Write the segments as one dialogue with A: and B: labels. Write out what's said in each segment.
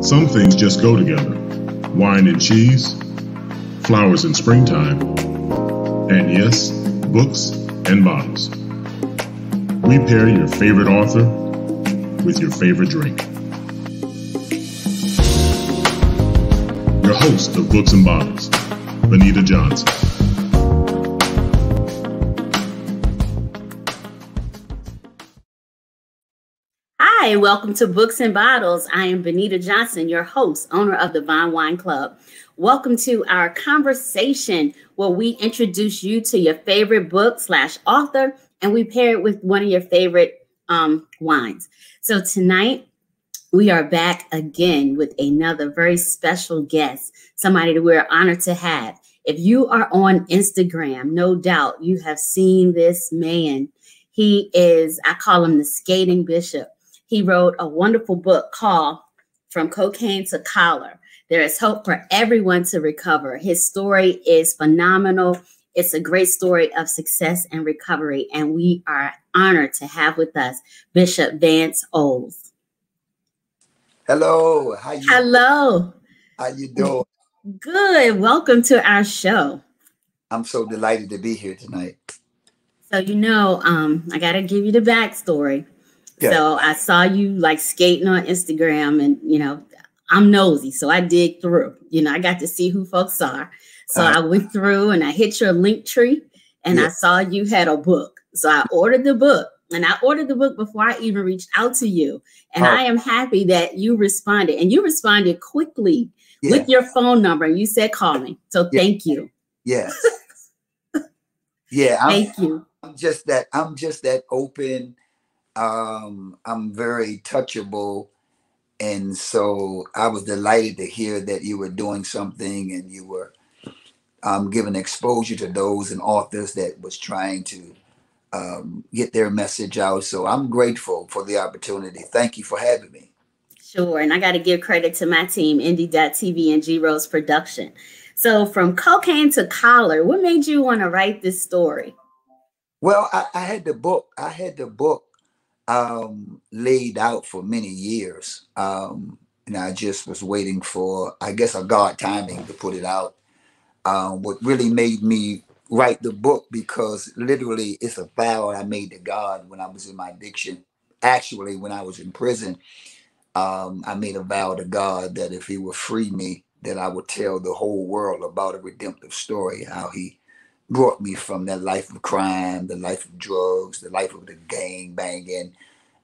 A: Some things just go together. Wine and cheese, flowers in springtime, and yes, books and bottles. We pair your favorite author with your favorite drink. Your host of Books and Bottles, Benita Johnson.
B: Hi, welcome to Books and Bottles. I am Benita Johnson, your host, owner of the Vine Wine Club. Welcome to our conversation where we introduce you to your favorite book/author, and we pair it with one of your favorite wines. So tonight, we are back again with another very special guest, somebody that we're honored to have. If you are on Instagram, no doubt you have seen this man. He is, I call him the skating bishop. He wrote a wonderful book called From Cocaine to Collar. There is hope for everyone to recover. His story is phenomenal. It's a great story of success and recovery. And we are honored to have with us Bishop Vance Oles.
C: Hello.
B: Hello.
C: How you doing?
B: Good. Welcome to our show.
C: I'm so delighted to be here tonight.
B: So, I got to give you the backstory. Okay. So I saw you like skating on Instagram and, I'm nosy. So I dig through, I got to see who folks are. So I went through and I hit your link tree and I saw you had a book. So I ordered the book and I ordered the book before I even reached out to you. And I am happy that you responded and you responded quickly with your phone number. You said, call me. So thank you.
C: Yes.
B: Thank you.
C: I'm just that open. I'm very touchable. And so I was delighted to hear that you were doing something and you were giving exposure to those and authors that was trying to get their message out. So I'm grateful for the opportunity. Thank you for having me.
B: Sure. And I got to give credit to my team, Indie.TV and G Rose Production. So From Cocaine to Collar, what made you want to write this story?
C: Well, I had the book. Laid out for many years. And I just was waiting for, I guess, a God timing to put it out. What really made me write the book, because literally it's a vow I made to God when I was in my addiction. Actually, when I was in prison, I made a vow to God that if he would free me, that I would tell the whole world about a redemptive story, how he brought me from that life of crime, the life of drugs, the life of the gang banging,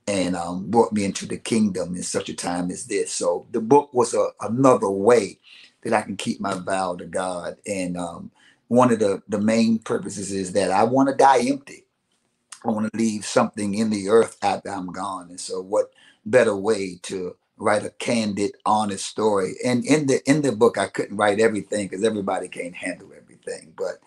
C: and brought me into the kingdom in such a time as this. So the book was another way that I can keep my vow to God. And one of the main purposes is that I want to die empty. I want to leave something in the earth after I'm gone. And so what better way to write a candid, honest story? And in the book, I couldn't write everything because everybody can't handle everything. But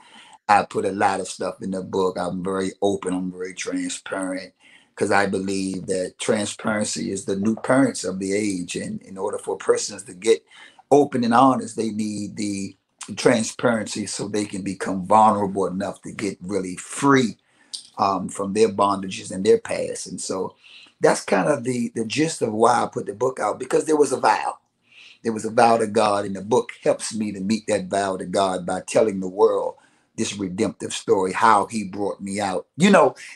C: I put a lot of stuff in the book. I'm very open. I'm very transparent, because I believe that transparency is the new currency of the age. And in order for persons to get open and honest, they need the transparency so they can become vulnerable enough to get really free from their bondages and their past. And so that's kind of the gist of why I put the book out, because there was a vow. There was a vow to God, and the book helps me to meet that vow to God by telling the world this redemptive story, how he brought me out.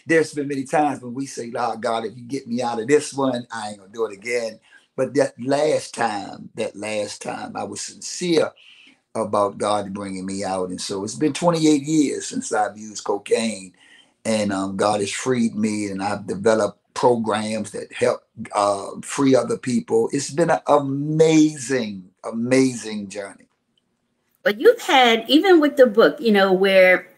C: There's been many times when we say, Lord God, if you get me out of this one, I ain't gonna do it again. But that last time, I was sincere about God bringing me out. And so it's been 28 years since I've used cocaine, and God has freed me, and I've developed programs that help free other people. It's been an amazing, amazing journey.
B: But you've had, even with the book, where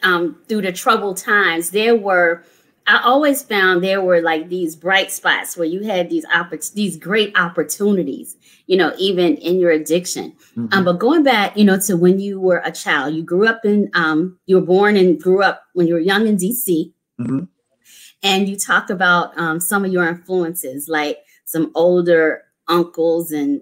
B: through the troubled times, I always found there were like these bright spots where you had these great opportunities, even in your addiction. Mm-hmm. But going back, to when you were a child, you grew up you were born and grew up when you were young in DC. Mm-hmm. And you talked about some of your influences, like some older uncles and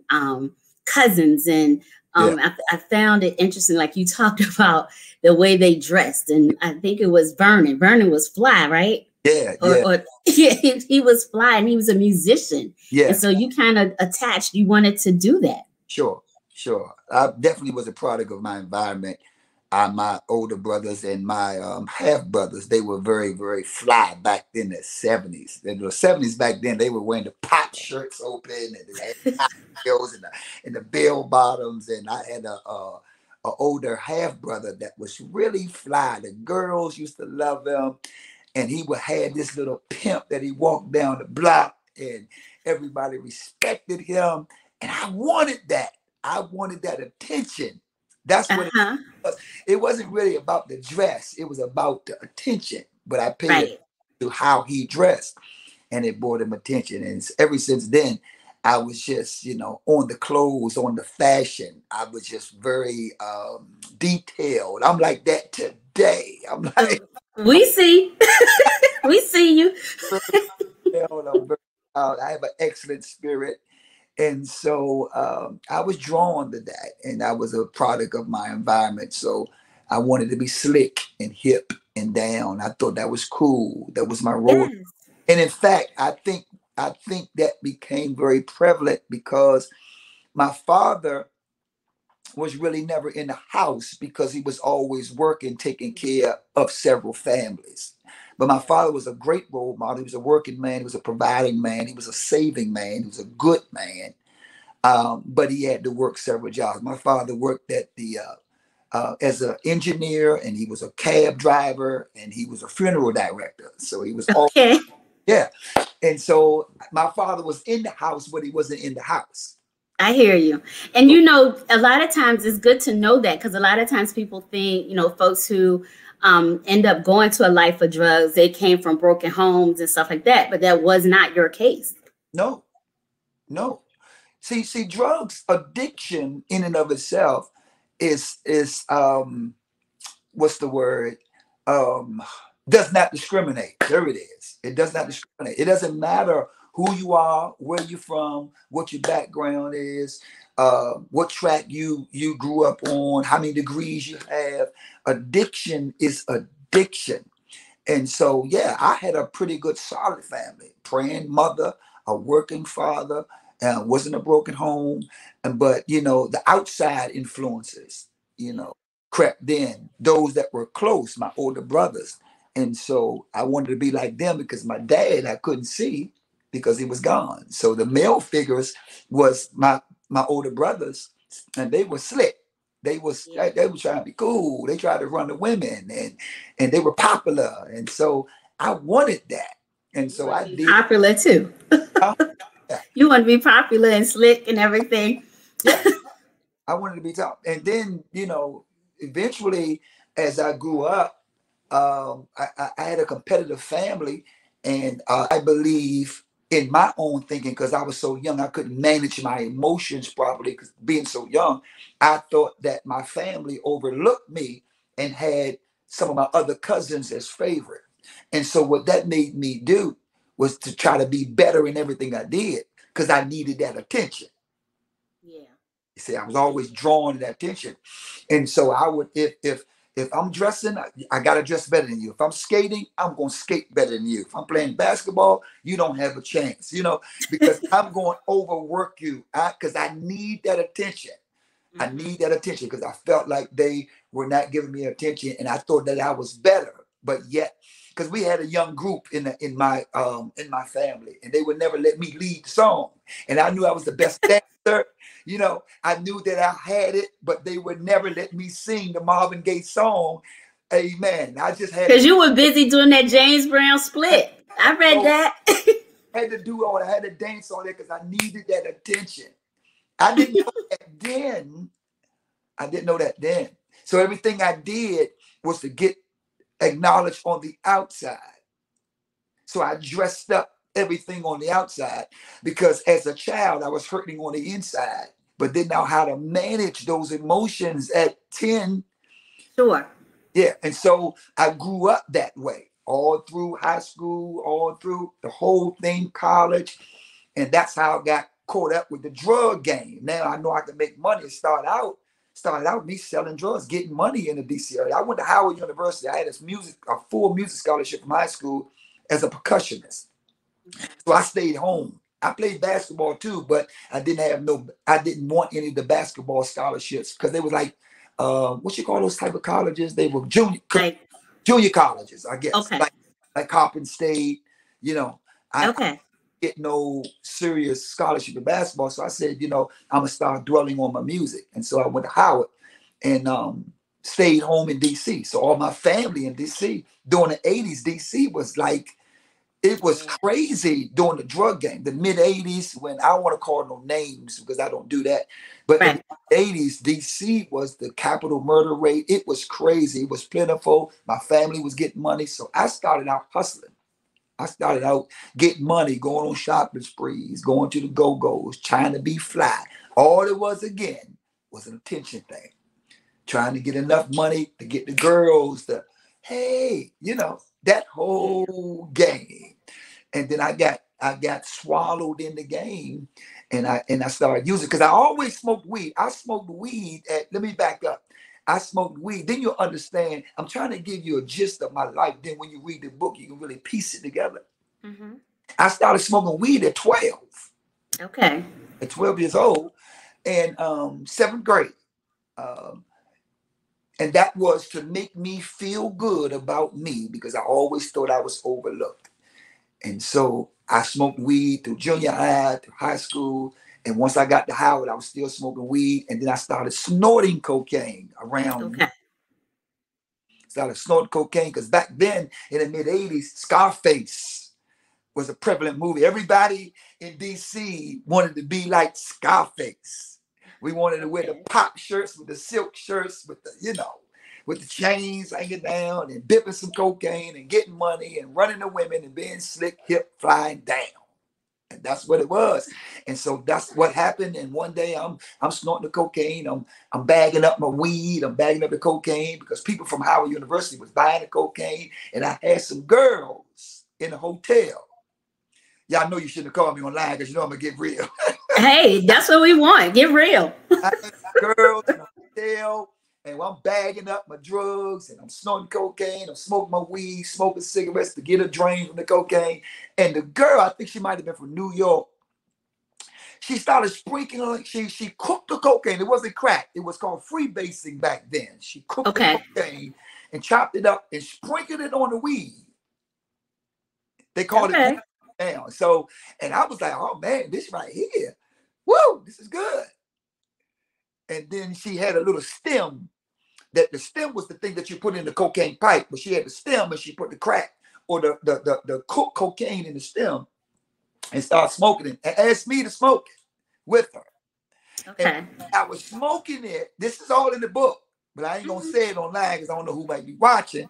B: cousins. And I found it interesting, like you talked about the way they dressed. And I think it was Vernon. Vernon was fly, right?
C: Yeah, yeah,
B: or yeah, he was fly and he was a musician. And
C: yeah.
B: so you kind of attached, you wanted to do that.
C: Sure, sure. I definitely was a product of my environment. My older brothers and my half brothers, they were very, very fly back then in the 70s. In the 70s back then, they were wearing the pop shirts open and they had high heels and the bell bottoms. And I had a older half brother that was really fly. The girls used to love him, and he would have this little pimp that he walked down the block, and everybody respected him, and I wanted that. I wanted that attention. That's what it
B: Uh-huh.
C: was. It wasn't really about the dress, it was about the attention, but I paid attention
B: Right.
C: to how he dressed, and it brought him attention. And ever since then, I was just, on the clothes, on the fashion. I was just very detailed. I'm like that today. I'm like,
B: We see. We see you.
C: I'm very proud. I have an excellent spirit. And so I was drawn to that. And I was a product of my environment. So I wanted to be slick and hip and down. I thought that was cool. That was my role.
B: Yes.
C: And in fact, I think that became very prevalent because my father was really never in the house because he was always working, taking care of several families. But my father was a great role model. He was a working man. He was a providing man. He was a saving man. He was a good man. But he had to work several jobs. My father worked at the as an engineer, and he was a cab driver, and he was a funeral director. So he was all,
B: Okay.
C: yeah. And so my father was in the house, but he wasn't in the house.
B: I hear you. And you know, a lot of times it's good to know that because a lot of times people think, folks who end up going to a life of drugs, they came from broken homes and stuff like that. But that was not your case.
C: No, no. See, drugs addiction in and of itself is what's the word? Um, does not discriminate. There it is. It does not discriminate. It doesn't matter who you are, where you're from, what your background is, what track you grew up on, how many degrees you have. Addiction is addiction. And so, yeah, I had a pretty good, solid family, praying mother, a working father, wasn't a broken home. But, the outside influences, you know, crept in, those that were close, my older brothers. And so I wanted to be like them because my dad, I couldn't see because he was gone. So the male figures was my older brothers, and they were slick.
B: Yeah.
C: They were trying to be cool. They tried to run the women, and they were popular. And so I wanted that. And
B: You
C: so
B: want
C: I
B: to be
C: did.
B: popular too.
C: uh, yeah,
B: You want to be popular and slick and everything.
C: yeah, I wanted to be top. And then, eventually, as I grew up, I had a competitive family, and I believe in my own thinking because I was so young, I couldn't manage my emotions properly. Because being so young, I thought that my family overlooked me and had some of my other cousins as favorite. And so what that made me do was to try to be better in everything I did because I needed that attention.
B: Yeah.
C: You see, I was always drawn to that attention. And so I would, if I'm dressing, I gotta dress better than you. If I'm skating, I'm gonna skate better than you. If I'm playing basketball, you don't have a chance, because I'm going to overwork you. Because I need that attention. I
B: Hmm.
C: need that attention because I felt like they were not giving me attention, and I thought that I was better. But yet, because we had a young group in my family, and they would never let me lead the song, and I knew I was the best dancer. I knew that I had it, but they would never let me sing the Marvin Gaye song. Amen. I just had to
B: Because you were busy doing that James Brown split. I read
C: go,
B: that.
C: had to do all. I had to dance on it because I needed that attention. I didn't know that then. I didn't know that then. So everything I did was to get acknowledged on the outside. So I dressed up everything on the outside because as a child, I was hurting on the inside, but didn't know how to manage those emotions at 10.
B: Sure.
C: Yeah. And so I grew up that way all through high school, all through the whole thing, college. And that's how I got caught up with the drug game. Now I know I can make money. Started out me selling drugs, getting money in the DC area. I went to Howard University. I had a full music scholarship from high school, as a percussionist. So I stayed home. I played basketball too, but I didn't want any of the basketball scholarships because they were like, what you call those type of colleges? They were junior colleges, I guess.
B: Okay.
C: Like Coppin State, you know. I get no serious scholarship in basketball. So I said, you know, I'm gonna start dwelling on my music. And so I went to Howard and stayed home in DC. So all my family in DC during the 80s, DC was like, it was crazy during the drug game, the mid 80s, when I don't want to call no names because I don't do that. But in the 80s, DC was the capital murder rate. It was crazy. It was plentiful. My family was getting money. So I started out hustling. I started out getting money, going on shopping sprees, going to the go-go's, trying to be fly. All it was, again, was an attention thing. Trying to get enough money to get the girls to, hey, you know, that whole game. And then I got swallowed in the game, and I started using, because I always smoked weed. I smoked weed let me back up. I smoked weed. Then you'll understand. I'm trying to give you a gist of my life. Then when you read the book, you can really piece it together. Mm-hmm. I started smoking weed at 12.
B: Okay.
C: At 12 years old, and 7th grade. And that was to make me feel good about me, because I always thought I was overlooked. And so I smoked weed through junior high, through high school. And once I got to Howard, I was still smoking weed. And then I started snorting cocaine around. Okay. Started snorting cocaine because back then in the mid 80s, Scarface was a prevalent movie. Everybody in DC wanted to be like Scarface. We wanted to wear the pop shirts with the silk shirts with the, you know, with the chains hanging down and bipping some cocaine and getting money and running to women and being slick, hip, flying down. And that's what it was. And so that's what happened. And one day I'm snorting the cocaine. I'm bagging up my weed. I'm bagging up the cocaine because people from Howard University was buying the cocaine. And I had some girls in the hotel. Y'all know you shouldn't have called me online because you know I'm going to get real.
B: Hey, that's what we want. Get real.
C: I had girls in the hotel. And I'm bagging up my drugs and I'm snorting cocaine. I'm smoking my weed, smoking cigarettes to get a drain from the cocaine. And the girl, I think she might have been from New York. She started sprinkling. She cooked the cocaine. It wasn't crack. It was called freebasing back then. She cooked the cocaine and chopped it up and sprinkled it on the weed. They called it down. So, and I was like, oh man, this right here. Whoa, this is good. And then she had a little stem. That the stem was the thing that you put in the cocaine pipe, but she had the stem and she put the crack or the cooked cocaine in the stem and started smoking it and asked me to smoke it with her. Okay. And I was smoking it. This is all in the book, but I ain't gonna say it online because I don't know who might be watching.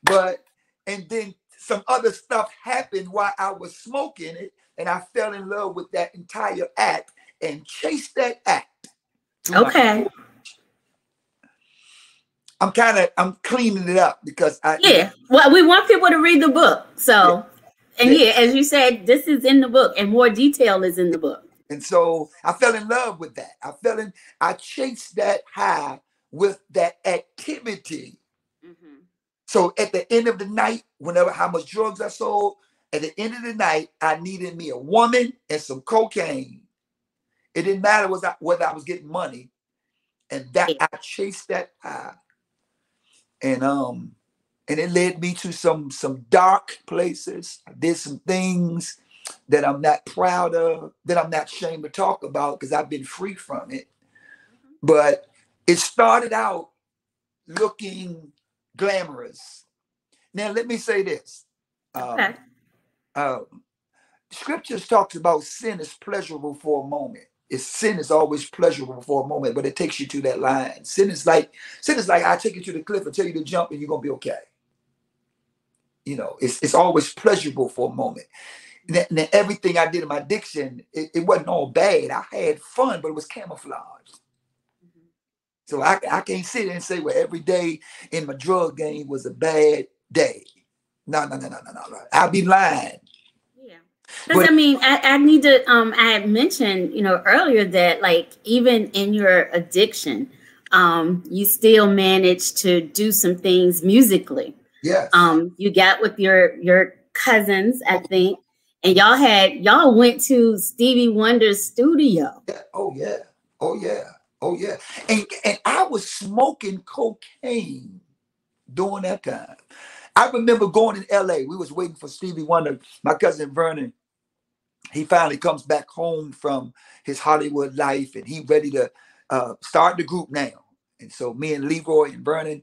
C: And then some other stuff happened while I was smoking it, and I fell in love with that entire act and chased that act.
B: Okay.
C: I'm cleaning it up because
B: well, we want people to read the book. So, as you said, this is in the book and more detail is in the book.
C: And so I fell in love with that. I chased that high with that activity. Mm-hmm. So at the end of the night, how much drugs I sold, at the end of the night, I needed me a woman and some cocaine. It didn't matter whether I was getting money. And I chased that high. And it led me to some dark places. I did some things that I'm not proud of, that I'm not ashamed to talk about because I've been free from it. But it started out looking glamorous. Now, let me say this. Scriptures talks about sin is pleasurable for a moment. Sin is always pleasurable for a moment, but it takes you to that line. Sin is like I take you to the cliff and tell you to jump and you're gonna be okay. You know, it's always pleasurable for a moment. Now, everything I did in my addiction, it wasn't all bad. I had fun, but it was camouflaged. Mm-hmm. So I can't sit there and say, well, every day in my drug game was a bad day. No. I'll be lying.
B: Because I mean, I need to. I had mentioned, earlier that like even in your addiction, you still managed to do some things musically.
C: Yes.
B: You got with your cousins, I think, and y'all went to Stevie Wonder's studio.
C: Yeah. Oh yeah. Oh yeah. Oh yeah. And I was smoking cocaine during that time. I remember going in LA. We was waiting for Stevie Wonder. My cousin Vernon, he finally comes back home from his Hollywood life, and he ready to start the group now. And so me and Leroy and Vernon,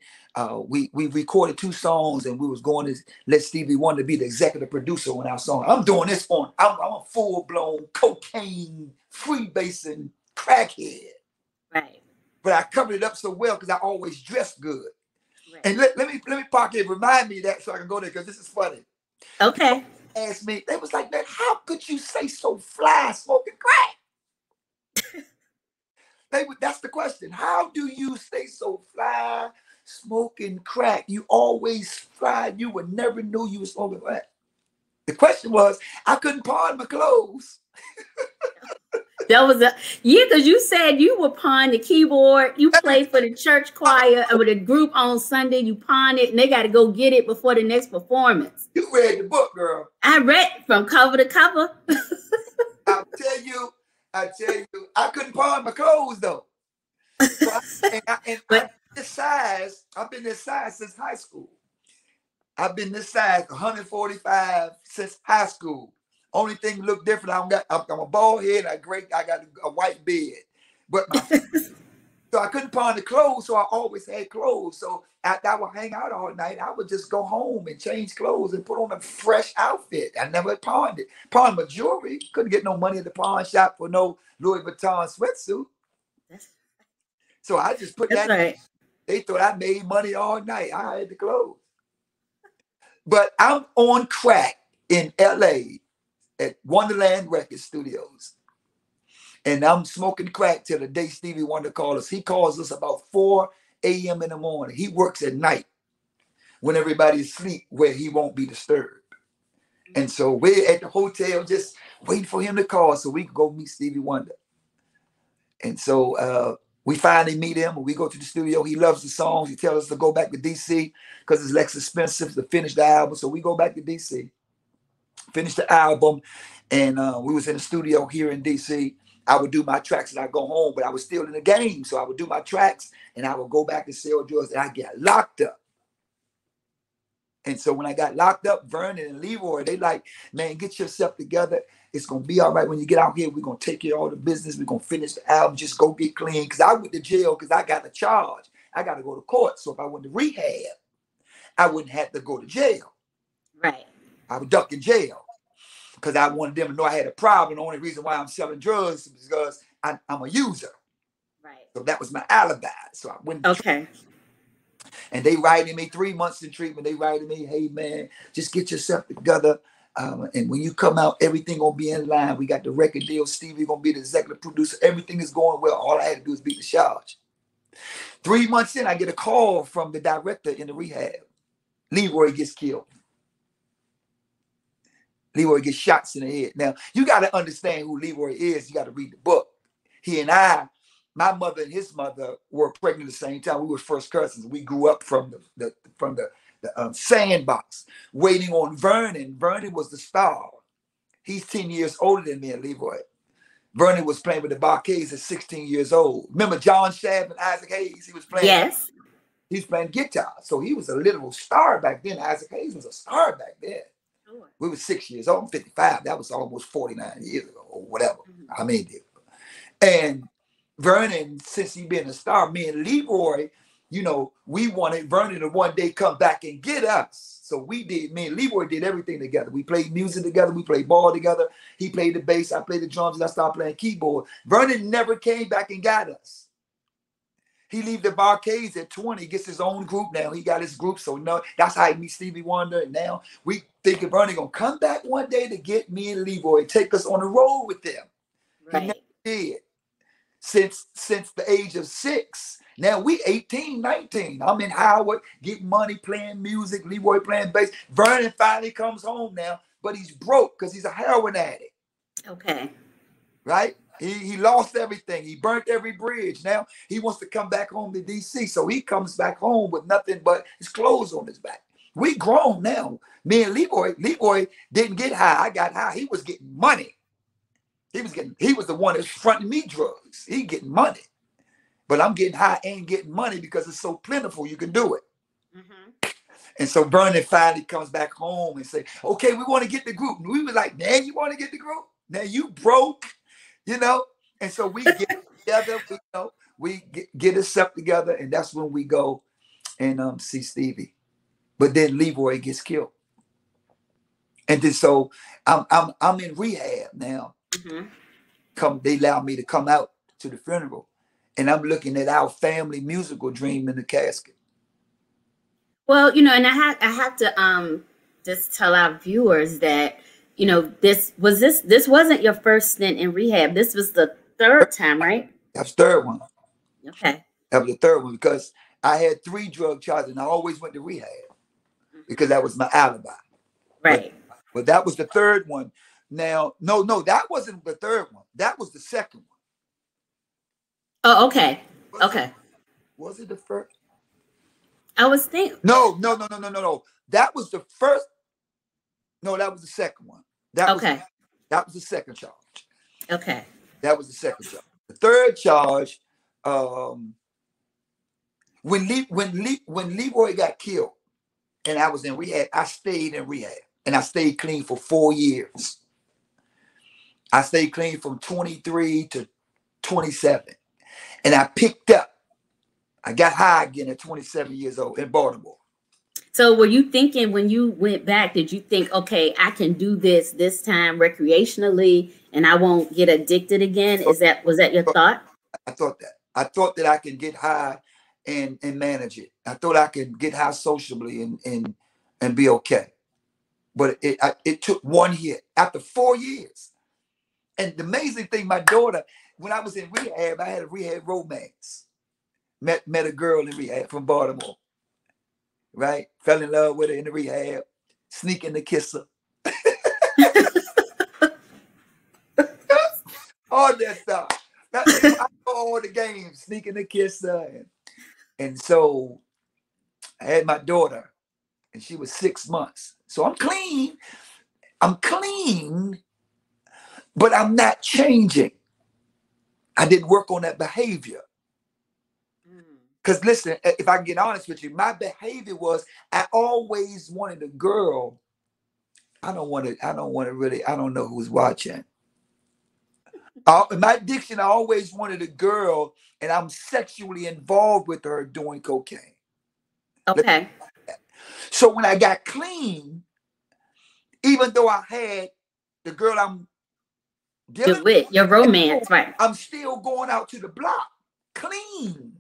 C: we recorded 2 songs, and we was going to let Stevie Wonder be the executive producer on our song. I'm doing this on. I'm a full blown cocaine freebasing crackhead,
B: Right.
C: but I covered it up so well because I always dressed good.
B: Right.
C: And let me park it. Remind me of that so I can go there because this is funny.
B: Okay.
C: Asked me, they was like, man, how could you say so fly smoking crack? That's the question. How do you stay so fly smoking crack? You always fly. You would never know you were smoking crack. The question was, I couldn't pawn my clothes.
B: That was because you said you would pawn the keyboard. You played for the church choir or the group on Sunday. You pawned it, and they got to go get it before the next performance.
C: You read the book, girl.
B: I read from cover to cover.
C: I tell you, I couldn't pawn my clothes though. So I've been this size since high school. I've been this size, 145 since high school. Only thing look different, I'm a bald head, I got a white beard. But so I couldn't pawn the clothes, so I always had clothes. So after I would hang out all night, I would just go home and change clothes and put on a fresh outfit. I never pawned it. Pawned my jewelry. Couldn't get no money at the pawn shop for no Louis Vuitton sweatsuit. So I just put that.
B: Right.
C: They thought I made money all night. I had the clothes. But I'm on crack in LA at Wonderland Record Studios. And I'm smoking crack till the day Stevie Wonder calls us. He calls us about 4 a.m. in the morning. He works at night when everybody's asleep where he won't be disturbed. And so we're at the hotel just waiting for him to call so we can go meet Stevie Wonder. And so we finally meet him and we go to the studio. He loves the songs. He tells us to go back to DC because it's less expensive to finish the album. So we go back to DC, finish the album. And we was in the studio here in DC. I would do my tracks and I go home, but I was still in the game. So I would do my tracks and I would go back and sell drugs and I get locked up. And so when I got locked up, Vernon and Leroy, they like, man, get yourself together. It's going to be all right when you get out here. We're going to take care of all the business. We're going to finish the album. Just go get clean. Because I went to jail because I got a charge. I got to go to court. So if I went to rehab, I wouldn't have to go to jail.
B: Right.
C: I would duck in jail because I wanted them to know I had a problem. The only reason why I'm selling drugs is because I'm a user.
B: Right.
C: So that was my alibi. So I went to
B: okay.
C: And they writing me 3 months in treatment. They writing me, hey, man, just get yourself together. And when you come out, everything going to be in line. We got the record deal. Stevie going to be the executive producer. Everything is going well. All I had to do is beat the charge. 3 months in, I get a call from the director in the rehab. Leroy gets killed. Leroy gets shots in the head. Now, you got to understand who Leroy is. You got to read the book. He and my mother and his mother were pregnant at the same time. We were first cousins. We grew up from the sandbox, waiting on Vernon. Vernon was the star. He's 10 years older than me and Leroy. Vernon was playing with the Barcades at 16 years old. Remember John Shabb and Isaac Hayes? He was playing.
B: Yes.
C: He was playing guitar. So he was a literal star back then. Isaac Hayes was a star back then. Sure. We were 6 years old. I'm 55. That was almost 49 years ago or whatever. I mean, and Vernon, since he been a star, me and Leroy, you know, we wanted Vernon to one day come back and get us. So we did, me and Leroy did everything together. We played music together. We played ball together. He played the bass. I played the drums and I started playing keyboard. Vernon never came back and got us. He leave the Barcades at 20, gets his own group now. He got his group. So no, that's how he meets Stevie Wonder. And now we think Vernon gonna come back one day to get me and Leroy, take us on the road with them. Right. He never did. Since the age of 6. Now we 18, 19. I'm in Howard, getting money, playing music, Leroy playing bass. Vernon finally comes home now, but he's broke because he's a heroin addict.
B: Okay.
C: Right? He lost everything. He burnt every bridge. Now he wants to come back home to DC. So he comes back home with nothing but his clothes on his back. We grown now. Me and Leroy didn't get high. I got high. He was getting money. He was the one that's fronting me drugs. He getting money. But I'm getting high and getting money because it's so plentiful you can do it. Mm-hmm. And so Vernon finally comes back home and say, okay, we want to get the group. And we were like, man, you want to get the group? Now you broke, you know? And so we get together, we get ourselves together, and that's when we go and see Stevie. But then Leroy gets killed. And then so I'm in rehab now. Mm-hmm. They allowed me to come out to the funeral. And I'm looking at our family musical dream in the casket.
B: Well, and I have to just tell our viewers that, this wasn't your first stint in rehab. This was the third time, right?
C: That's the third one.
B: Okay.
C: That was the third one because I had 3 drug charges and I always went to rehab because that was my alibi.
B: Right.
C: But that was the third one. Now, no, that wasn't the third one. That was the second one.
B: Oh, okay.
C: Was it the first?
B: I was thinking.
C: No. That was the first. No, that was the second one. That was the second charge.
B: Okay.
C: That was the second charge. The third charge, when Leroy got killed, and I was in rehab, I stayed in rehab, and I stayed clean for 4 years. I stayed clean from 23 to 27. And I picked up. I got high again at 27 years old in Baltimore.
B: So were you thinking when you went back, did you think, okay, I can do this time recreationally and I won't get addicted again? Was that your thought?
C: I thought that. I thought that I could get high and manage it. I thought I could get high sociably and be okay. But it took one hit after 4 years. And the amazing thing, my daughter, when I was in rehab, I had a rehab romance. Met a girl in rehab from Baltimore. Right? Fell in love with her in the rehab. Sneaking to kiss her. All that stuff. I know all the games. Sneaking to kiss her. And so I had my daughter. And she was 6 months. So I'm clean. But I'm not changing. I didn't work on that behavior. Because listen, if I can get honest with you, my behavior was I always wanted a girl. I don't know who's watching. My addiction, I always wanted a girl, and I'm sexually involved with her doing cocaine.
B: Okay.
C: So when I got clean, even though I had the girl I'm dealing
B: with, your romance, right?
C: I'm still going out to the block clean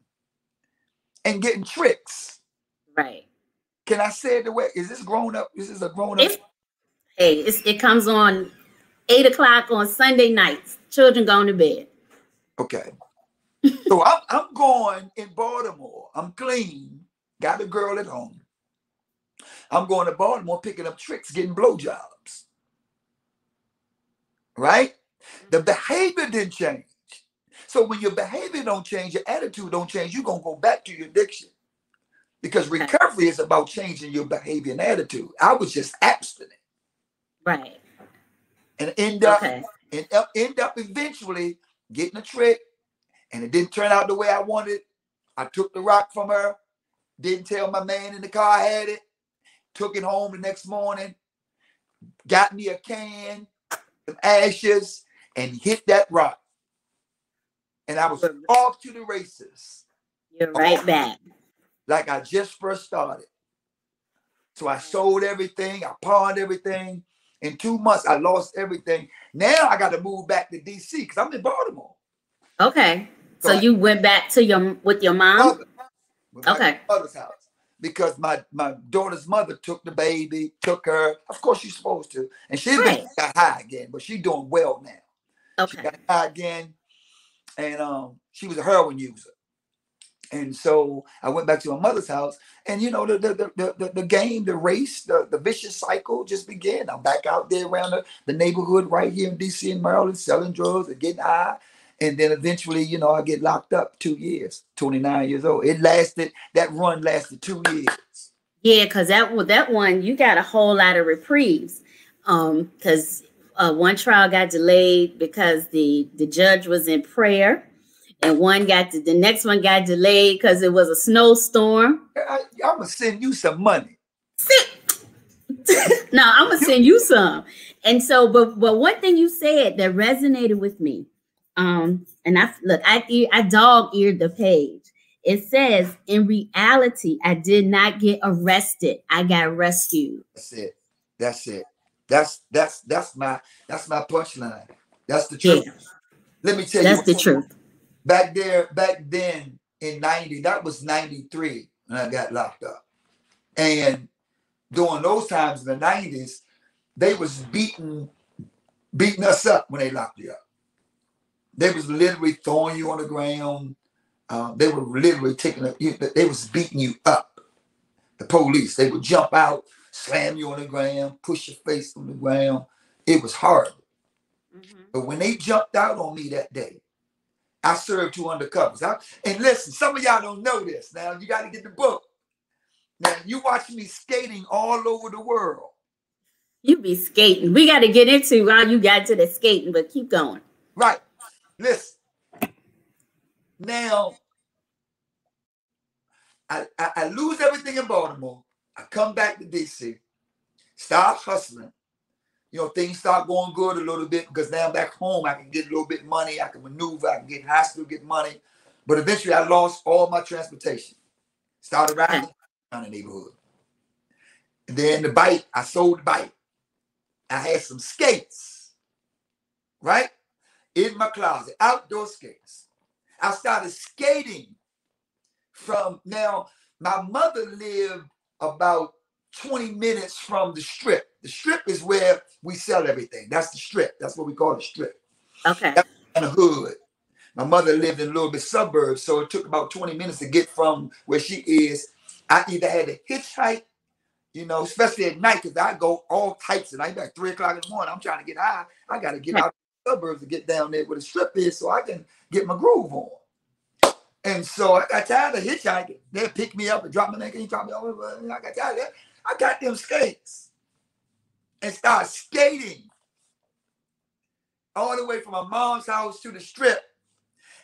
C: and getting tricks.
B: Right.
C: Can I say it the way? Is this grown up? This is a grown up.
B: It comes on 8 o'clock on Sunday nights. Children going to bed.
C: Okay. So I'm going in Baltimore. I'm clean. Got a girl at home. I'm going to Baltimore picking up tricks, getting blowjobs. Right? The behavior didn't change. So when your behavior don't change, your attitude don't change, you're going to go back to your addiction. Because recovery is about changing your behavior and attitude. I was just abstinent.
B: Right.
C: And end up eventually getting a trick. And it didn't turn out the way I wanted. I took the rock from her. Didn't tell my man in the car I had it. Took it home the next morning. Got me a can, some ashes, and hit that rock. And I was off to the races.
B: You're right back.
C: Like I just first started. So I sold everything. I pawned everything. In 2 months, I lost everything. Now I got to move back to DC because I'm in Baltimore.
B: Okay. So you went back to with your mom?
C: My mother's house. Because my daughter's mother took the baby, took her. Of course, she's supposed to. And she got high again, but she's doing well now.
B: Okay.
C: She got high again. And she was a heroin user. And so I went back to my mother's house, and the game, the race, the vicious cycle just began. I'm back out there around the neighborhood right here in DC and Maryland, selling drugs and getting high. And then eventually, I get locked up 2 years, 29 years old. That run lasted 2 years.
B: Yeah, because that one you got a whole lot of reprieves. Because one trial got delayed because the judge was in prayer, and the next one got delayed because it was a snowstorm.
C: I'm gonna send you some money.
B: No, I'm gonna send you some. And so, but one thing you said that resonated with me, and I dog eared the page. It says, in reality, I did not get arrested. I got rescued.
C: That's it. That's it. That's my punchline. That's the truth.
B: Yeah,
C: Let me tell you,
B: that's the truth.
C: back then in 90, that was 93 when I got locked up. And during those times in the 90s, they was beating us up when they locked you up. They was literally throwing you on the ground. They were literally they was beating you up. The police, they would jump out, slam you on the ground, push your face on the ground. It was horrible. Mm-hmm. But when they jumped out on me that day, I served 2 undercovers. And listen, some of y'all don't know this. Now, you got to get the book. Now, you watch me skating all over the world.
B: You be skating. We got to get into how you got to the skating, but keep going.
C: Right. Listen. Now, I lose everything in Baltimore. I come back to D.C., start hustling. You know, things start going good a little bit because now I'm back home. I can get a little bit of money. I can maneuver. I can get in high school, get money. But eventually, I lost all my transportation. Started riding around the neighborhood. And then the bike, I sold the bike. I had some skates, right? In my closet, outdoor skates. I started skating now, my mother lived about 20 minutes from the Strip. The Strip is where we sell everything. That's the Strip. That's what we call the Strip.
B: Okay.
C: That's in the hood. My mother lived in a little bit suburbs, so it took about 20 minutes to get from where she is. I either had to hitchhike, you know, especially at night, because I go all types of night, like 3 o'clock in the morning. I'm trying to get high. I got to get out of the suburbs to get down there where the Strip is so I can get my groove on. And so I got tired of hitchhiking. They'd pick me up and drop me. Can you drop me over? I got tired of that. I got them skates and started skating all the way from my mom's house to the Strip.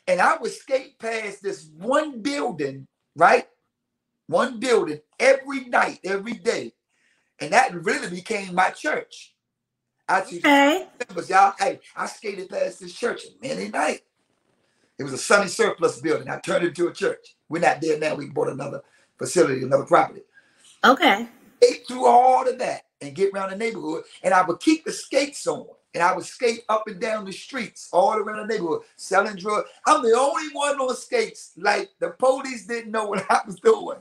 C: And I would skate past this one building, right? One building every night, every day. And that really became my church. Hey, I skated past this church many nights. It was a Sunny Surplus building. I turned it into a church. We're not there now. We bought another facility, another property.
B: Okay.
C: Skate through all of that and get around the neighborhood. And I would keep the skates on. And I would skate up and down the streets all around the neighborhood, selling drugs. I'm the only one on skates. Like, the police didn't know what I was doing.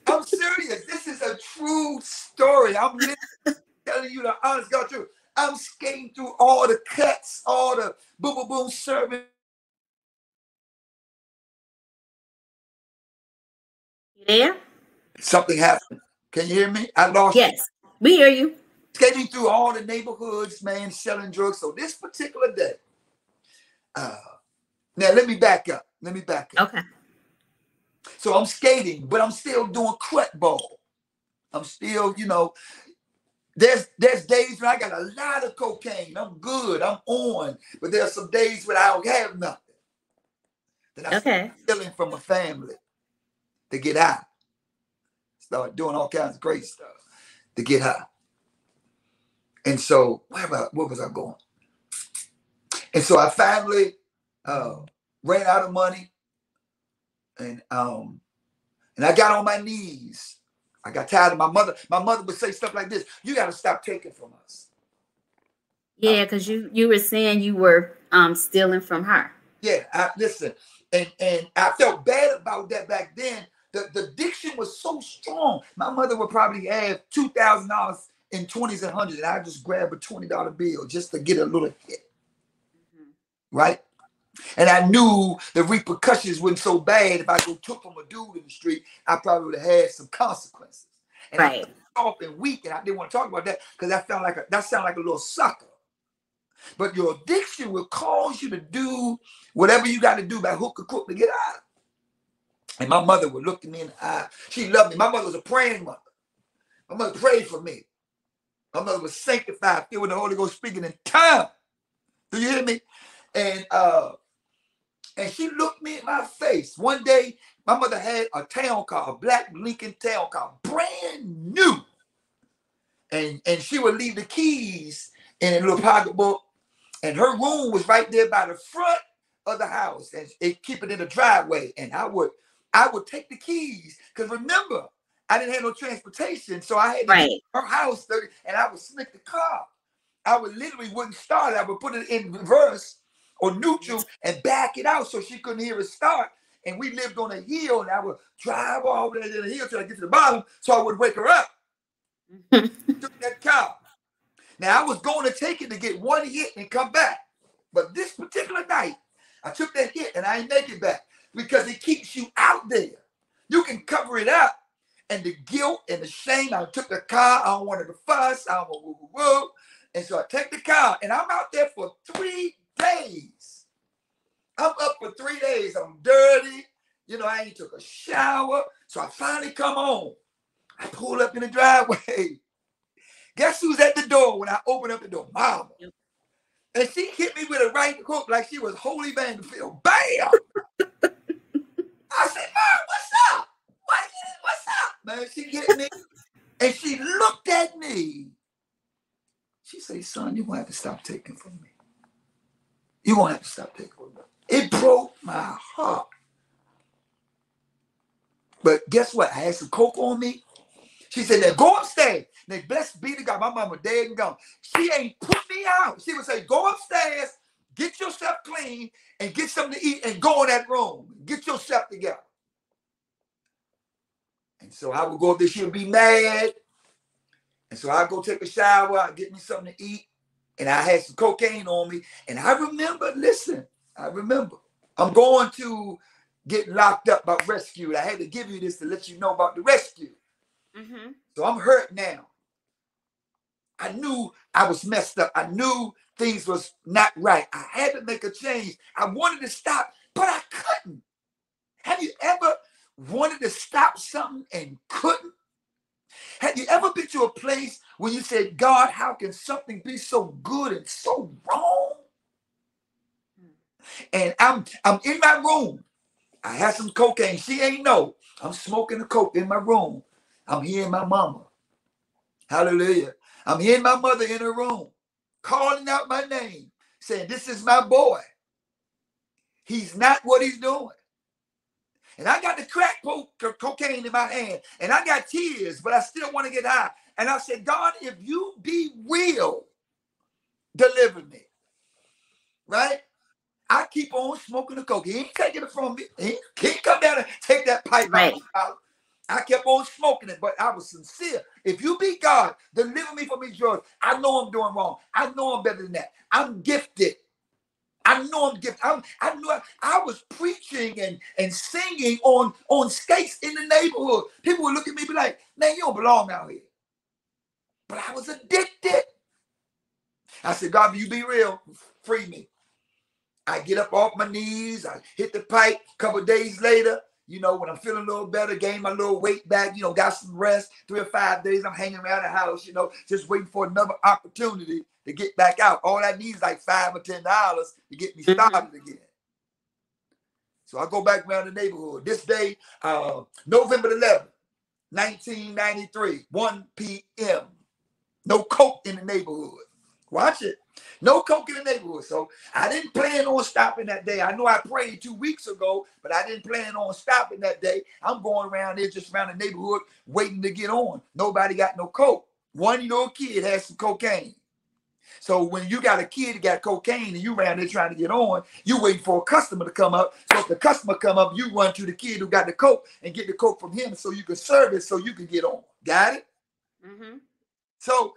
C: I'm serious. This is a true story. I'm telling you the honest God truth. I'm skating through all the cuts, all the boom, boom, boom, serving.
B: You there?
C: Something happened. Can you hear me? I lost you.
B: Yes, we hear you.
C: Skating through all the neighborhoods, man, selling drugs. So this particular day, now let me back up.
B: Okay.
C: So I'm skating, but I'm still doing cut ball. I'm still, you know, there's days when I got a lot of cocaine. I'm good. I'm on. But there's some days when I don't have nothing. Then I start stealing from a family to get high. Start doing all kinds of crazy stuff to get high. And so, where was I going? And so I finally ran out of money. And I got on my knees. I got tired of my mother. My mother would say stuff like this: "You got to stop taking from us."
B: Yeah, because you were saying you were stealing from her.
C: Yeah, listen, and I felt bad about that back then. The addiction was so strong. My mother would probably have $2,000 in 20s and 100s, and I just grab a $20 bill just to get a little hit, right? And I knew the repercussions wasn't so bad. If I go took from a dude in the street, I probably would have had some consequences. And I felt soft and weak, and I didn't want to talk about that because that sounded like a little sucker. But your addiction will cause you to do whatever you got to do by hook or crook to get out. And my mother would look at me in the eye. She loved me. My mother was a praying mother. My mother prayed for me. My mother was sanctified, filled with the Holy Ghost, speaking in tongues. Do you hear me? And she looked me in my face. One day, my mother had a town car, a black Lincoln town car, brand new. And she would leave the keys in a little pocketbook. And her room was right there by the front of the house, and keep it in the driveway. And I would take the keys, because remember, I didn't have no transportation, so I had to get her house, and I would sneak the car. I would literally wouldn't start it. I would put it in reverse or neutral and back it out so she couldn't hear it start. And we lived on a hill, and I would drive all the way to the hill till I get to the bottom, so I would wake her up. Took that car. Now I was going to take it to get one hit and come back, but this particular night, I took that hit and I ain't make it back, because it keeps you out there. You can cover it up, and the guilt and the shame. I took the car. I don't want to fuss. I don't want woo. And so I take the car, and I'm out there for 3 days. I'm up for 3 days. I'm dirty. You know, I ain't took a shower. So I finally come home. I pull up in the driveway. Guess who's at the door when I open up the door? Mama. Yep. And she hit me with a right hook like she was Holy Vanderbilt. Bam! I said, Mom, what's up? What's up? Man, she hit me, and she looked at me. She said, son, you're going to have to stop taking from me. You're going to have to stop taking from me. It broke my heart. But guess what? I had some coke on me. She said, now go upstairs. Now, blessed be to God, my mama dead and gone. She ain't put me out. She would say, go upstairs, get yourself clean, and get something to eat, and go in that room. Get yourself together. And so I would go up there. She would be mad. And so I go take a shower. I get me something to eat. And I had some cocaine on me. And I remember, listen, I'm going to get locked up, about rescued. I had to give you this to let you know about the rescue. Mm-hmm. So I'm hurt now. I knew I was messed up. I knew things was not right. I had to make a change. I wanted to stop, but I couldn't. Have you ever wanted to stop something and couldn't? Have you ever been to a place where you said, God, how can something be so good and so wrong? And I'm in my room. I had some cocaine. She ain't know. I'm smoking the coke in my room. I'm hearing my mama. Hallelujah. I'm hearing my mother in her room calling out my name, saying, this is my boy. He's not what he's doing. And I got the crack cocaine in my hand, and I got tears, but I still want to get high. And I said, God, if you be real, deliver me. Right? I keep on smoking the coke. He ain't taking it from me. He can't come down and take that pipe out. I kept on smoking it, but I was sincere. If you be God, deliver me from these drugs. I know I'm doing wrong. I know I'm better than that. I'm gifted. I know I'm gifted. I was preaching and singing on skates in the neighborhood. People would look at me and be like, man, you don't belong out here. But I was addicted. I said, God, you be real. Free me. I get up off my knees. I hit the pipe. A couple of days later, you know, when I'm feeling a little better, gain my little weight back, you know, got some rest. 3 or 5 days, I'm hanging around the house, you know, just waiting for another opportunity to get back out. All I need is like $5 or $10 to get me started again. So I go back around the neighborhood. This day, November 11th, 1993, 1 p.m. No coke in the neighborhood. Watch it. No coke in the neighborhood. So I didn't plan on stopping that day. I know I prayed 2 weeks ago, but I didn't plan on stopping that day. I'm going around there just around the neighborhood waiting to get on. Nobody got no coke. One little kid has some cocaine. So when you got a kid that got cocaine and you around there trying to get on, you waiting for a customer to come up. So if the customer come up, you run to the kid who got the coke and get the coke from him so you can serve it so you can get on. Got it? Mm-hmm. So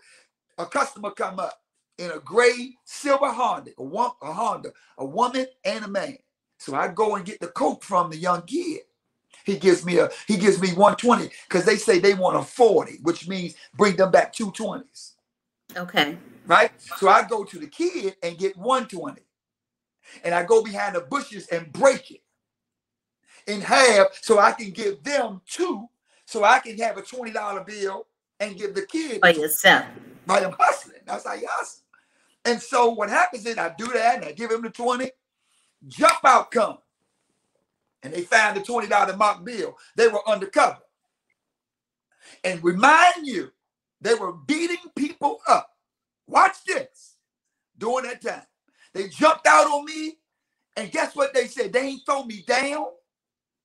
C: a customer come up in a gray silver Honda, a woman and a man. So I go and get the coke from the young kid. He gives me 120 because they say they want a 40, which means bring them back 2 20s. Okay. Right? So I go to the kid and get 120. And I go behind the bushes and break it. in half so I can give them 2, so I can have a $20 bill and give the kid
B: for yourself.
C: Right, I'm hustling. That's how you hustle. And so what happens is I do that and I give him the 20, jump out come. And they found the $20 mark bill. They were undercover. And remind you, they were beating people up. Watch this. During that time, they jumped out on me. And guess what they said? They ain't throw me down.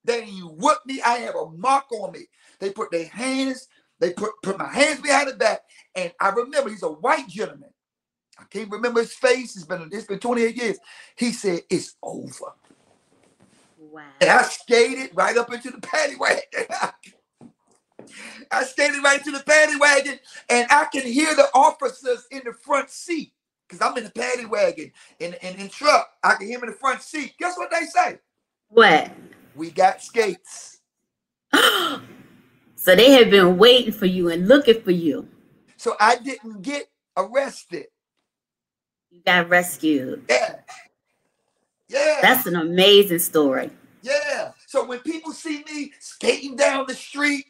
C: They ain't whoop me. I have a mark on me. They put their hands, they put my hands behind the back. And I remember he's a white gentleman. I can't remember his face. It's been 28 years. He said, it's over.
B: Wow.
C: And I skated right up into the paddy wagon. I skated right into the paddy wagon, and I can hear the officers in the front seat because I'm in the paddy wagon in truck. I can hear them in the front seat. Guess what they say?
B: What?
C: We got skates.
B: So they had been waiting for you and looking for you.
C: So I didn't get arrested.
B: You got rescued.
C: Yeah. Yeah.
B: That's an amazing story.
C: Yeah. So when people see me skating down the street,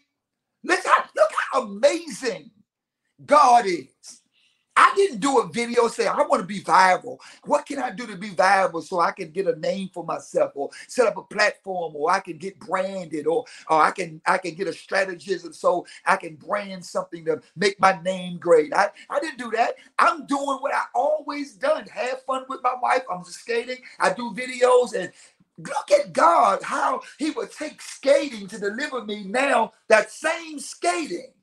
C: look how amazing God is. I didn't do a video saying, I want to be viral. What can I do to be viral so I can get a name for myself or set up a platform, or I can get branded, or I can get a strategism so I can brand something to make my name great. I didn't do that. I'm doing what I always done. Have fun with my wife. I'm just skating. I do videos, and look at God, how he would take skating to deliver me now. That same skating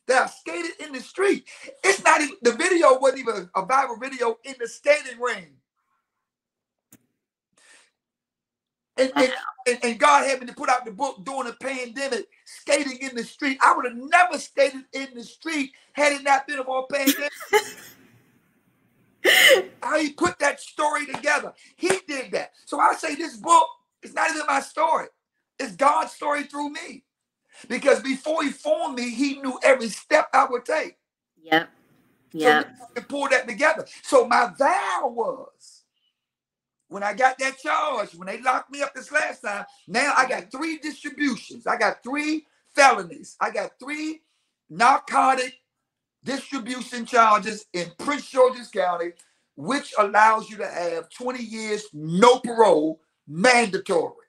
C: that I skated in the street. It's not even, the video wasn't even a viral video in the skating ring. And God had me to put out the book during the pandemic, skating in the street. I would have never skated in the street had it not been for a pandemic. How he put that story together. He did that. So I say this book is not even my story. It's God's story through me. Because before he formed me, he knew every step I would take.
B: Yep. Yep.
C: So to pull that together. So my vow was, when I got that charge, when they locked me up this last time, now I got 3 distributions. I got 3 felonies. I got 3 narcotic distribution charges in Prince George's County, which allows you to have 20 years, no parole, mandatory.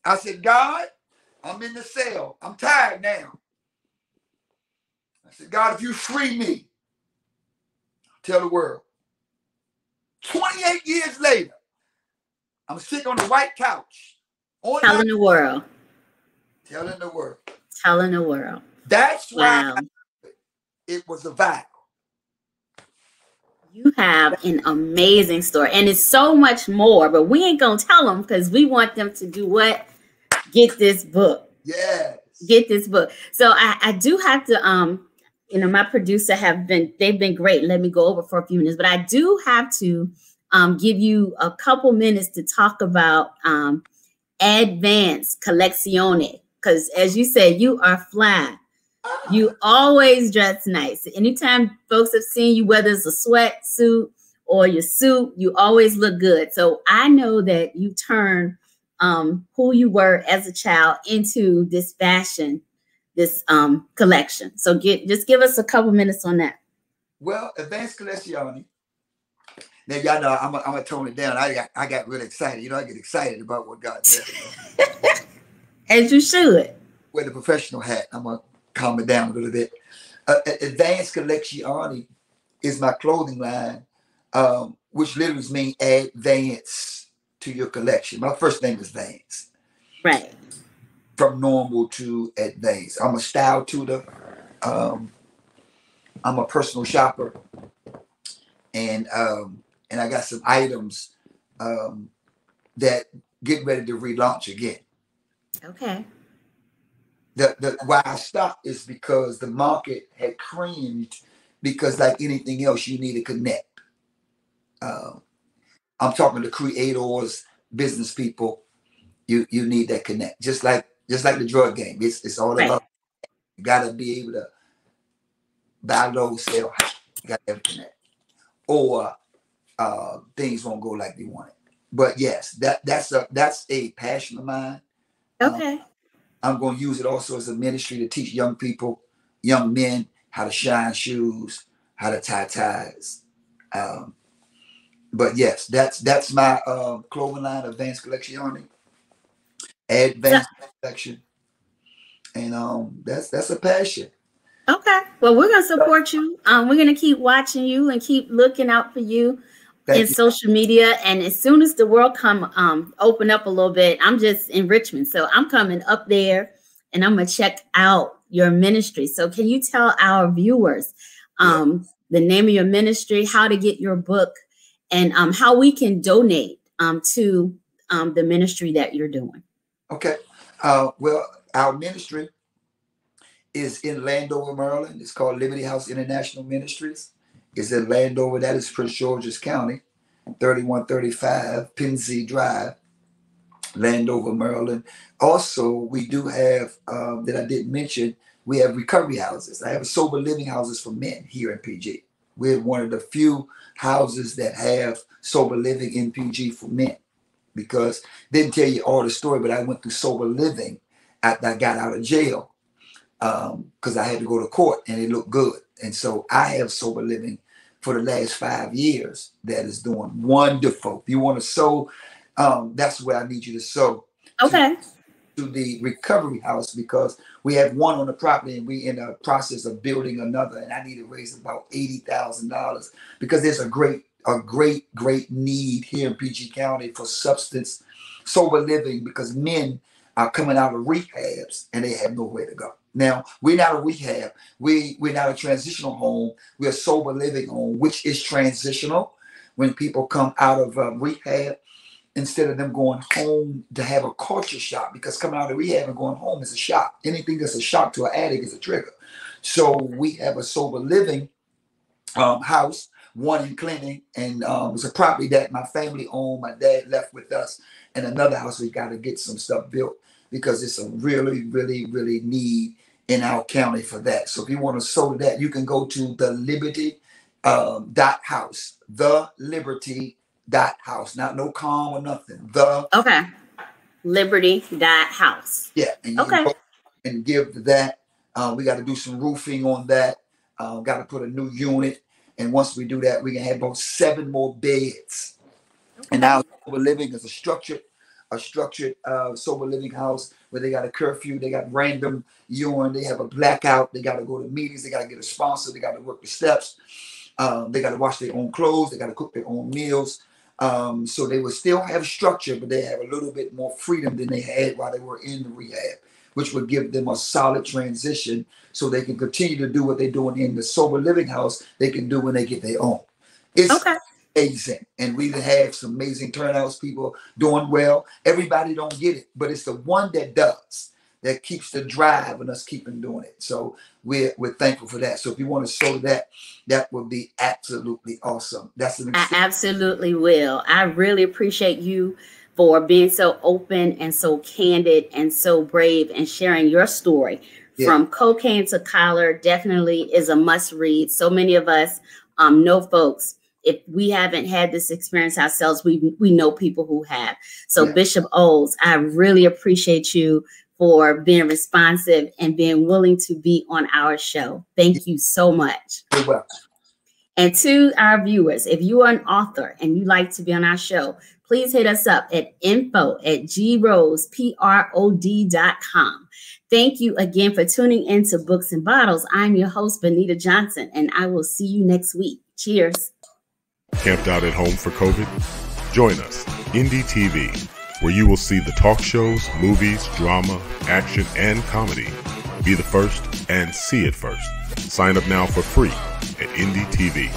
C: I said, God, I'm in the cell. I'm tired now. I said, God, if you free me, tell the world. 28 years later, I'm sitting on the white couch.
B: Telling the world.
C: Telling the world.
B: Telling the world.
C: That's
B: wow.
C: why it was a vow.
B: You have an amazing story. And it's so much more, but we ain't going to tell them because we want them to do what? Get this book.
C: Yes.
B: Get this book. So I do have to, my producer they've been great. Let me go over for a few minutes, but I do have to give you a couple minutes to talk about Vance Collezione. Because as you said, you are fly. You always dress nice. Anytime folks have seen you, whether it's a sweatsuit or your suit, you always look good. So I know that you turn who you were as a child into this fashion, this collection. So just give us a couple minutes on that.
C: Well, Vance Collezione. Now y'all know I'm gonna tone it down. I got really excited. I get excited about what God does.
B: As you should.
C: With a professional hat, I'm gonna calm it down a little bit. Vance Collezione is my clothing line, which literally means add Vance to your collection. My first name is Vance.
B: Right.
C: From normal to advanced. I'm a style tutor. I'm a personal shopper, and I got some items that get ready to relaunch again.
B: Okay.
C: Why I stopped is because the market had creamed, because like anything else, you need to connect. I'm talking to creators, business people. You need that connect. Just like the drug game. It's all about, you gotta be able to buy low, sell high. You gotta have a connect. Or things won't go like they want it. but yes, that's a passion of mine.
B: Okay.
C: I'm going to use it also as a ministry to teach young people, young men, how to shine shoes, how to tie ties. But yes, that's my clothing line of Vance Collection, Advanced Collection, and that's a passion.
B: Okay. Well, we're gonna support you. We're gonna keep watching you and keep looking out for you in social media. And as soon as the world come open up a little bit, I'm just in Richmond, so I'm coming up there and I'm gonna check out your ministry. So can you tell our viewers the name of your ministry, how to get your book, and how we can donate to the ministry that you're doing?
C: Okay. Well, our ministry is in Landover, Maryland. It's called Liberty House International Ministries. It's in Landover. That is Prince George's County, 3135 Pennsy Drive, Landover, Maryland. Also, we do have, that I didn't mention, we have recovery houses. I have sober living houses for men here in PG. We're one of the few houses that have sober living in PG for men, because didn't tell you all the story, but I went through sober living after I got out of jail, because I had to go to court and it looked good. And so I have sober living for the last 5 years that is doing wonderful. If you want to sow, that's where I need you to sow.
B: Okay.
C: To the recovery house, because we have one on the property and we in the process of building another, and I need to raise about $80,000 because there's a great need here in PG County for substance sober living, because men are coming out of rehabs and they have nowhere to go. Now, we're not a rehab. We're not a transitional home. We're a sober living home, which is transitional. When people come out of rehab, instead of them going home to have a culture shock, because coming out of rehab and going home is a shock. Anything that's a shock to an addict is a trigger. So we have a sober living house, one in Clinton, and it was a property that my family owned. My dad left with us, and another house we got to get some stuff built, because it's a really need in our county for that. So if you want to sow to that, you can go to the Liberty .house, the Liberty .house, not no com or nothing. The
B: Liberty .house.
C: Yeah, and you can go and give to that. We got to do some roofing on that. Got to put a new unit, and once we do that, we can have about 7 more beds. And now sober living is a structured sober living house where they got a curfew, they got random urine, they have a blackout, they got to go to meetings, they got to get a sponsor, they got to work the steps, they got to wash their own clothes, they got to cook their own meals. So they will still have structure, but they have a little bit more freedom than they had while they were in the rehab, which would give them a solid transition so they can continue to do what they're doing in the sober living house, they can do when they get their own. It's amazing. And we have some amazing turnouts, people doing well. Everybody don't get it, but it's the one that does, that keeps the drive and us keeping doing it. So we're thankful for that. So if you want to show that would be absolutely awesome.
B: I absolutely will. I really appreciate you for being so open and so candid and so brave and sharing your story. From cocaine to collar definitely is a must read. So many of us know folks. If we haven't had this experience ourselves, we know people who have. So Bishop Oles, I really appreciate you for being responsive and being willing to be on our show. Thank you so much.
C: You're welcome.
B: And to our viewers, if you are an author and you'd like to be on our show, please hit us up at info@groseprod.com. Thank you again for tuning in to Books and Bottles. I'm your host, Benita Johnson, and I will see you next week. Cheers.
A: Camped out at home for COVID? Join us, Indie TV, where you will see the talk shows, movies, drama, action, and comedy. Be the first and see it first. Sign up now for free at Indie TV.